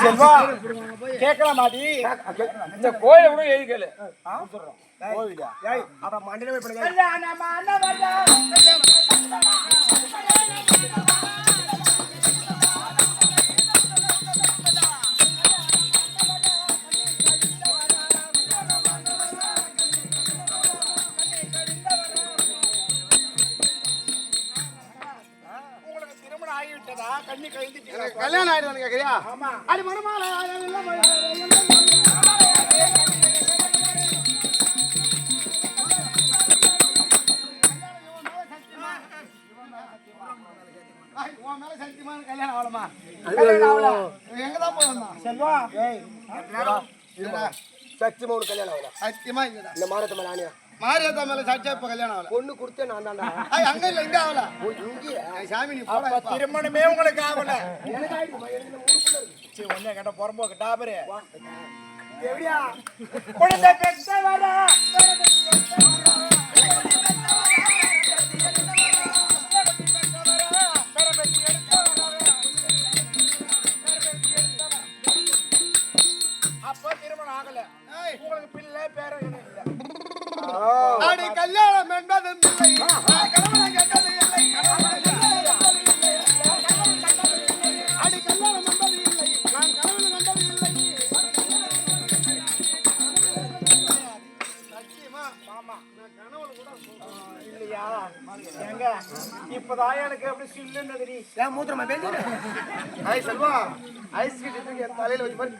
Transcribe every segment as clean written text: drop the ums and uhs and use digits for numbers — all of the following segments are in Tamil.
செல்வா கேட்கலாம் மாட்டி இந்த கோயில கூட எழுதி கேளு கோவிலா அப்ப மண்டலே போய் கல்யாணம் ஆயிடுவானு கேக்குறியா? அடி மனமால கல்யாணம் ஆகலமா? எங்கதான் போய் வந்தான் செல்வா? சத்தியமா ஒரு கல்யாணம் ஆகல. சத்தியமா இந்த மாரத்த மேல ஆனியா மாரியாத்தா மேல சாட்சியா இப்ப கல்யாணம் ஆகல. பொண்ணு கொடுத்தே நான் தான்டா. அங்க இல்ல இங்க ஆகல. சாமி நீ போடா. திருமணமே உங்களுக்கு ஆகல. எனக்கு ஆயிடுமா? எனக்கு ஊருக்குள்ள இருக்கு. சீ ஒண்ணே கேட்ட பொறம்போக்கு டாபரே. எப்படியா? குழந்தை பெற்றவரா? அப்ப திருமணம் ஆகல. உங்களுக்கு பிள்ளை பேர இல்ல. அடி கல்யாணம் என்பது இல்லை. கடவுளை கேட்டது இல்லை. அடி கல்யாணம் என்பது இல்லை. நான் கடவுளை கண்டது இல்லை. சத்தியமா மாமா நான் கனவுல கூட இல்லையா? எங்க இப்பதான் எனக்கு அப்படி சில்லுன்னு தெரியும். ஏன் மூத்திரமா பேசிட்டு? ஐ செல்வா ஐஸ் கட்டி தூக்கி என் தலையில வச்சு பாரு.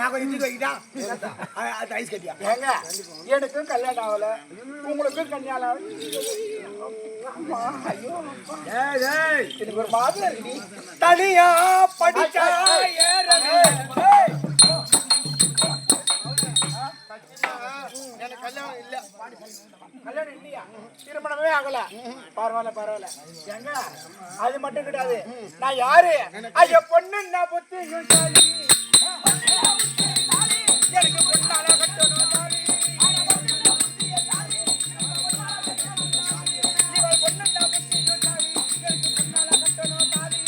நான் கொஞ்சம் வைக்கிட்டா அது ஐஸ் கட்டியா? ஏங்க எனக்கும் கல்யாணம் ஆகல, உங்களுக்கும் கல்யாணம் ஆகல. எனக்கு ஒரு மாதிரி இருக்கு. தனியா படிச்சா எனக்கு கல்யாணம் இல்ல. கல்யாணம் இல்லையா? திருமணமே ஆகல. பரவாயில்ல பரவாயில்ல. எங்க அது மட்டும் கிடையாது. நான் யாரு? ஐயா பொண்ணு நான் புத்தியும் சாலி. எனக்கு பொண்ணால கட்டணும் சாலி. இவள் பொண்ணு நான் புத்தியும் சாலி. எனக்கு பொண்ணால கட்டணும் சாலி.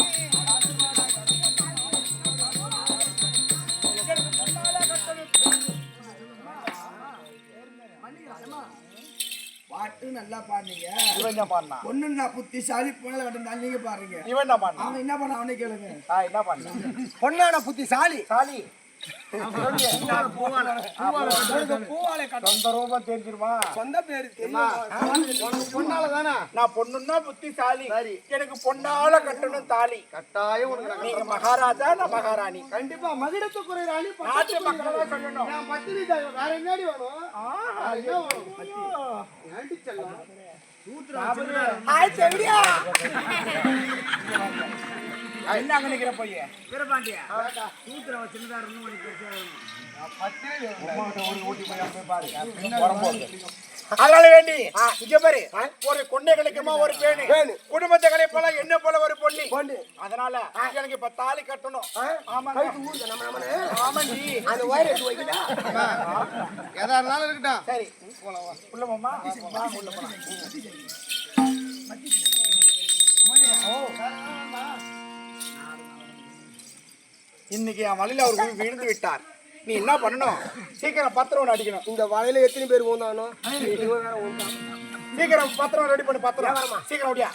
எனக்கு பொண்ணால கட்டணும். பாட்டு நல்லா பாடுனீங்க. இவன் என்ன பாடுனா? பொண்ணு நான் புத்திசாலி பொண்ணால கட்டணும் நீங்க பாடுறீங்க. இவன் என்ன பாடுனா? அவன் என்ன பண்ண அவனே கேளுங்க. என்ன பண்ணா? பொண்ணான புத்திசாலி சாலி. சொந்த பேரு பொண்ணால தானே. நான் பொண்ணுன்னா புத்திசாலி. எனக்கு பொண்ணால கட்டணும் தாலி. கட்டாயம் நீங்க மகாராஜா நான் மகாராணி. கண்டிப்பா மகிழத்து குறை ராணி. நாட்டு மக்களா சொல்லணும். நான் பத்திரி வேற என்னடி வேணும்? என்ன அங்க நிக்கிற பைய வீரபாண்டியா சூத்திரம் சின்னதா அதனால வேண்டி இங்க பாரு ஒரு கொண்டை கிடைக்குமா ஒரு பேணு குடும்பத்தை கிடைப்பல என்ன போல ஒரு பொண்ணு. அதனால எனக்கு இப்ப தாலி கட்டணும். ஆமாண்டி அந்த வயிறு எடுத்து வைக்கடா. எதா இருந்தாலும் இருக்கட்டும். சரி உள்ள போமா உள்ள போலாம். இன்னைக்கு என் வலையில அவர் விழுந்து விட்டார். நீ என்ன பண்ணணும்? சீக்கிரம் பத்திரம் அடிக்கணும். இந்த வலையில எத்தனை பேர் போந்தானோ சீக்கிரம் பத்திரம் ரெடி பண்ணு. பத்திரம் சீக்கிரம் ஓடியா.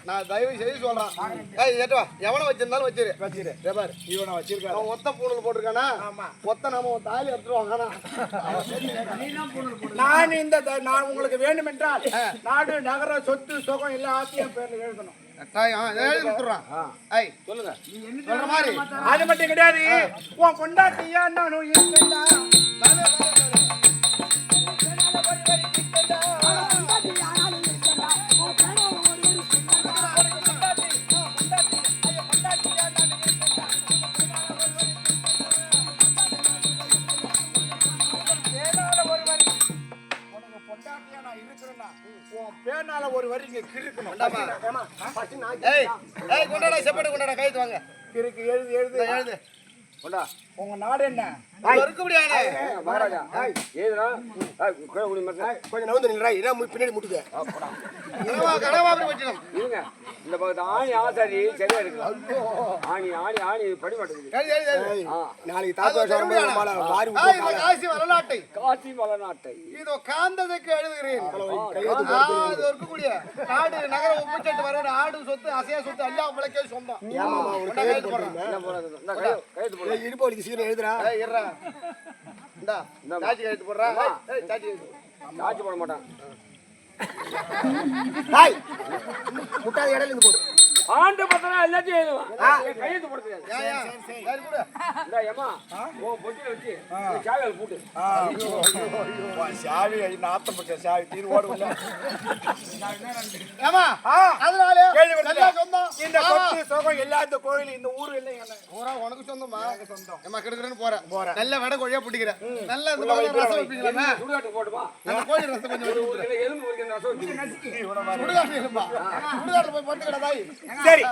நான் தயவு செய்து சொல்றேன். எவனை வச்சிருந்தாலும் வச்சிரு. இவனை வச்சிருக்க ஒத்த பூணல் போட்டிருக்கானா? ஒத்த நாம தாலி எடுத்துருவாங்க. நான் உங்களுக்கு வேண்டும் என்றால் நாடு நகர சொத்து சுகம் எல்லாத்தையும் பேர்ல எழுதணும். சொல்லுங்க சொல்ற மாதிரி அது மட்டும் கிடையாது. உன் கொண்டாட்டியா நானும் பேனால ஒரு வரி இங்க கிறுக்கணும். கொண்டாடா செப்பட்டு கொண்டாடா கைத்து வாங்க. கிறுக்கு எழுது எழுது எழுது. உங்க நாடு என்ன? மகாராஜா ஏதுனா கொஞ்சம் நவுந்து நில்றா, இதான் பின்னாடி முட்டுது. இருங்க இந்த பக்கத்து ஆணி ஆசாரி சரியா இருக்கு. ஆணி ஆணி ஆணி படி மாட்டேங்குது. நாளைக்கு தாத்தா காசி வளநாட்டை காசி மலநாட்டை இதோ காந்ததுக்கு எழுதுகிறேன். அது இருக்கக்கூடிய நாடு நகர உப்புச்சட்டு வர ஆடு சொத்து அசையா சொத்து எல்லாம் விளக்கே சொந்தம். இடுப்பு வலிக்கு சீக்கிரம் எழுதுறா. இந்தா சாட்சி கையெழுத்து போடுறா. சாட்சி போட மாட்டான். முட்டாத இடையில இருந்து போடு. ஆண்டு பத்திரம் எல்லாத்தையும் எழுதுவான். கையெழுத்து போட தெரியாது. வச்சு சாவியால் போட்டு சாவி நாத்தம் பட்ட சாவி தீர்வோடு உள்ள. அதனால இந்த சொத்து சோகம் எல்லா இந்த கோயில் இந்த ஊரு இல்லைங்க. ஊரா உனக்கு சொந்தமா? சொந்தம். ஏமா கிடக்குறேன்னு போறேன். நல்ல வடை கோழியா பிடிக்கிறேன். நல்ல ரசம் வைப்பீங்களா? சுடுகாட்டு போடுமா? அந்த கோழி ரசம் கொஞ்சம் எலும்பு வரைக்கும் ரசம் வச்சு சுடுகாட்டு எலும்பா? சுடுகாட்டு போய் படுத்துக்கடா தாய். சரி.